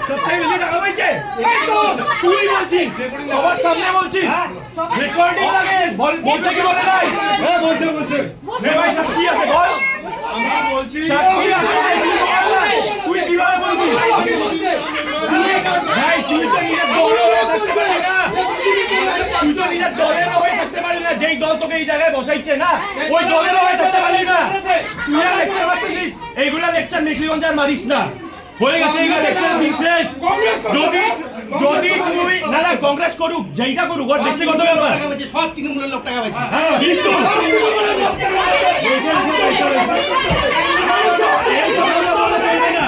সবথেকে বেশি টাকা পাইছে তুই বলছিস, সবার সামনে বলছিস, রেকর্ডিং লাগে, বলছে কি বলে নাই? হ্যাঁ বলছে রে ভাই সাক্ষী আছে বল, আমরা বলছি সাক্ষী আছে, তুই কিভাবে বলবি? ভাই তুই তো নিজের দলের হয়ে থাকতে পারবি না, তুই তো নিজের দলের হয়ে থাকতে পারবি না, যেই দল তোকে এই জায়গায় বসাইছে না ওই দলের হয়ে থাকতে পারবি না। তুই আর লেকচার মারতেছিস, এইগুলা লেকচার মেখলিগঞ্জ আর মারিস না, হয়ে গেছে এইগুলা লেকচার দিন শেষ। যদি যদি তুই না না কংগ্রেস করুক, যেইটা করুক, ওর ব্যক্তিগত ব্যাপার, সব তৃণমূলের লোক টাকা পাচ্ছে। কিন্তু এই কথাটা বলা চলবে না।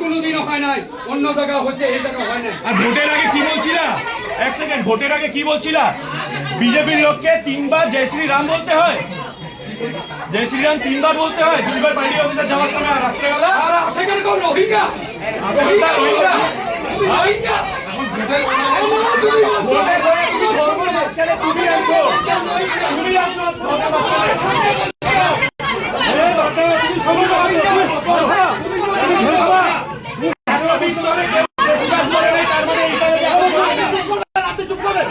কোনোদিনও হয় নাই, অন্য জায়গা হচ্ছে, এই জায়গা হয় নাই। আর ভোটের আগে কি বলছিলা? এক সেকেন্ড, ভোটের আগে কি বলছিলা? বিজেপির লোককে 3 বার জয় শ্রী রাম বলতে হয়, জয় শ্রী রাম 3 বার বলতে হয়, 2 বার পার্টি অফিসে যাওয়ার সময় রাত্রেবেলা। আর আশেখানে কোন রোহিঙ্গা রোহিঙ্গা রোহিঙ্গা রোহিঙ্গা ভোটের পরে তুমি ধর্মের মাঝখানে তুমি আছো, তুমি আছো ভোটের মাঝখানে। আপনি চুপ করেন।